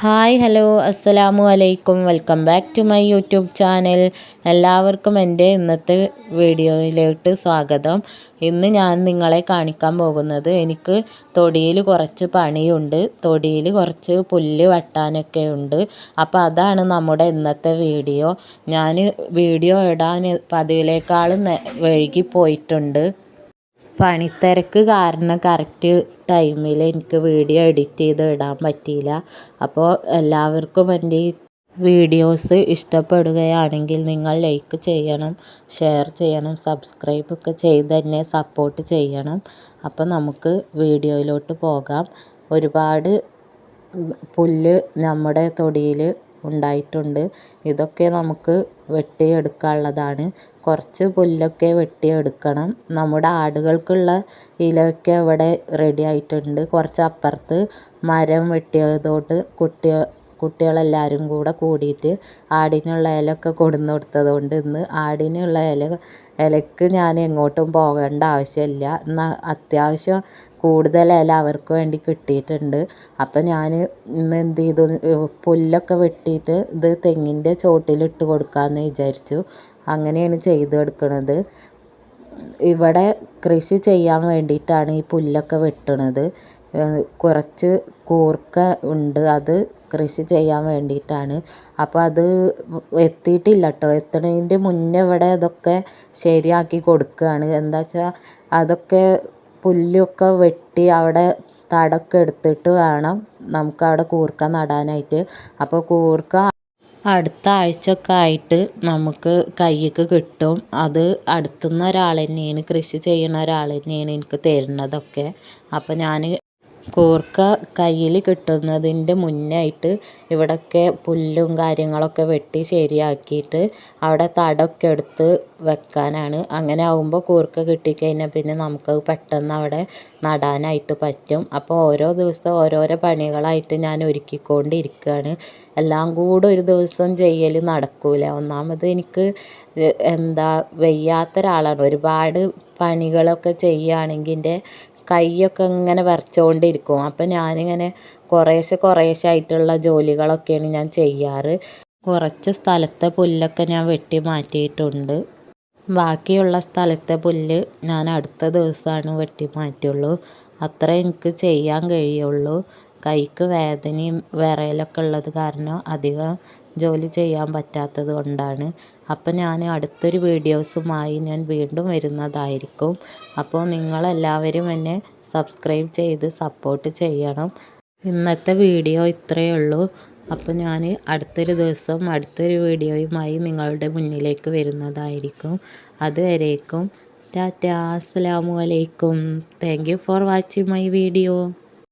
Hi hello അസ്സലാമു അലൈക്കും. Welcome back to my YouTube channel. എല്ലാവർക്കും എൻ്റെ ഇന്നത്തെ വീഡിയോയിലോട്ട് സ്വാഗതം. ഇന്ന് ഞാൻ നിങ്ങളെ കാണിക്കാൻ പോകുന്നത് എനിക്ക് തൊടിയിൽ കുറച്ച് പണിയുണ്ട്. തൊടിയിൽ കുറച്ച് പുല്ല് വെട്ടാനൊക്കെ ഉണ്ട്. അപ്പോൾ അതാണ് നമ്മുടെ ഇന്നത്തെ വീഡിയോ. ഞാൻ വീഡിയോ ഇടാൻ പതിവിലേക്കാളും വൈകിപ്പോയിട്ടുണ്ട്. പണിത്തിരക്ക് കാരണം കറക്റ്റ് ടൈമിൽ എനിക്ക് വീഡിയോ എഡിറ്റ് ചെയ്ത് ഇടാൻ പറ്റിയില്ല. അപ്പോൾ എല്ലാവർക്കും എൻ്റെ ഈ വീഡിയോസ് ഇഷ്ടപ്പെടുകയാണെങ്കിൽ നിങ്ങൾ ലൈക്ക് ചെയ്യണം, ഷെയർ ചെയ്യണം, സബ്സ്ക്രൈബൊക്കെ ചെയ്ത് എന്നെ സപ്പോർട്ട് ചെയ്യണം. അപ്പോൾ നമുക്ക് വീഡിയോയിലോട്ട് പോകാം. ഒരുപാട് പുല്ല് നമ്മുടെ തൊടിയിൽ ഉണ്ടായിട്ടുണ്ട്. ഇതൊക്കെ നമുക്ക് വെട്ടിയെടുക്കാനുള്ളതാണ്. കുറച്ച് പുല്ലൊക്കെ വെട്ടിയെടുക്കണം. നമ്മുടെ ആടുകൾക്കുള്ള ഇലയൊക്കെ ഇവിടെ റെഡി ആയിട്ടുണ്ട്. കുറച്ച് അപ്പുറത്ത് മരം വെട്ടിയതോട്ട് കുട്ടികളെല്ലാവരും കൂടിയിട്ട് ആടിനുള്ള ഇലയൊക്കെ കൊണ്ടുവന്ന് കൊടുത്തതുകൊണ്ട് ഇന്ന് ആടിനുള്ള ഇലയ്ക്ക് ഞാൻ എങ്ങോട്ടും പോകേണ്ട ആവശ്യമില്ല. എന്നാൽ അത്യാവശ്യം കൂടുതൽ ഇല അവർക്ക് വേണ്ടി കിട്ടിയിട്ടുണ്ട്. അപ്പം ഞാൻ ഇന്ന് എന്ത് ചെയ്തു, പുല്ലൊക്കെ വെട്ടിയിട്ട് ഇത് തെങ്ങിൻ്റെ ചോട്ടിലിട്ട് കൊടുക്കാമെന്ന് വിചാരിച്ചു. അങ്ങനെയാണ് ചെയ്തെടുക്കുന്നത്. ഇവിടെ കൃഷി ചെയ്യാൻ വേണ്ടിയിട്ടാണ് ഈ പുല്ലൊക്കെ വെട്ടണത്. കുറച്ച് കൂർക്ക ഉണ്ട്, അത് കൃഷി ചെയ്യാൻ വേണ്ടിയിട്ടാണ്. അപ്പോൾ അത് എത്തിയിട്ടില്ല കേട്ടോ. എത്തണതിൻ്റെ മുന്നേ ഇവിടെ ഇതൊക്കെ ശരിയാക്കി കൊടുക്കുകയാണ്. എന്താ വെച്ചാൽ അതൊക്കെ പുല്ലൊക്കെ വെട്ടി അവിടെ തടമൊക്കെ എടുത്തിട്ട് വേണം നമുക്കവിടെ കൂർക്ക നടാനായിട്ട്. അപ്പോൾ കൂർക്ക അടുത്ത ആഴ്ചയൊക്കെ ആയിട്ട് നമുക്ക് കയ്യിക്ക് കിട്ടും. അത് അടുത്തുനിന്ന് ഒരാൾ തന്നെയാണ്, കൃഷി ചെയ്യുന്ന ഒരാൾ തന്നെയാണ് എനിക്ക് തരുന്നതൊക്കെ. അപ്പോൾ ഞാൻ കൂർക്ക കയ്യിൽ കിട്ടുന്നതിൻ്റെ മുന്നായിട്ട് ഇവിടെയൊക്കെ പുല്ലും കാര്യങ്ങളൊക്കെ വെട്ടി ശരിയാക്കിയിട്ട് അവിടെ തടമൊക്കെ എടുത്ത് വെക്കാനാണ്. അങ്ങനെ ആകുമ്പോൾ കൂർക്ക കിട്ടിക്കഴിഞ്ഞാൽ പിന്നെ നമുക്ക് പെട്ടെന്ന് അവിടെ നടാനായിട്ട് പറ്റും. അപ്പോൾ ഓരോ ദിവസവും ഓരോരോ പണികളായിട്ട് ഞാൻ ഒരുക്കിക്കൊണ്ടിരിക്കുകയാണ്. എല്ലാം കൂടെ ഒരു ദിവസം ചെയ്യൽ നടക്കൂല. ഒന്നാമത് എനിക്ക് വയ്യാത്ത ഒരാളാണ്. ഒരുപാട് പണികളൊക്കെ ചെയ്യുകയാണെങ്കിൽ എൻ്റെ കൈയൊക്കെ ഇങ്ങനെ വിറച്ചുകൊണ്ടിരിക്കും. അപ്പം ഞാനിങ്ങനെ കുറേശ്ശെ ആയിട്ടുള്ള ജോലികളൊക്കെയാണ് ഞാൻ ചെയ്യാറ്. കുറച്ച് സ്ഥലത്തെ പുല്ലൊക്കെ ഞാൻ വെട്ടി മാറ്റിയിട്ടുണ്ട്. ബാക്കിയുള്ള സ്ഥലത്തെ പുല്ല് ഞാൻ അടുത്ത ദിവസമാണ് വെട്ടി മാറ്റുള്ളൂ. അത്രേ എനിക്ക് ചെയ്യാൻ കഴിയുള്ളൂ. കൈക്ക് വേദനയും വിറയലൊക്കെ ഉള്ളത് കാരണം അധികം ജോലി ചെയ്യാൻ പറ്റാത്തത് കൊണ്ടാണ്. അപ്പം ഞാൻ അടുത്തൊരു വീഡിയോസുമായി ഞാൻ വീണ്ടും വരുന്നതായിരിക്കും. അപ്പോൾ നിങ്ങളെല്ലാവരും എന്നെ സബ്സ്ക്രൈബ് ചെയ്ത് സപ്പോർട്ട് ചെയ്യണം. ഇന്നത്തെ വീഡിയോ ഇത്രയേ ഉള്ളൂ. അപ്പോൾ ഞാൻ അടുത്തൊരു ദിവസം അടുത്തൊരു വീഡിയോയുമായി നിങ്ങളുടെ മുന്നിലേക്ക് വരുന്നതായിരിക്കും. അതുവരേക്കും ടാറ്റാ, അസ്സലാമു അലൈക്കും. Thank you for watching my video.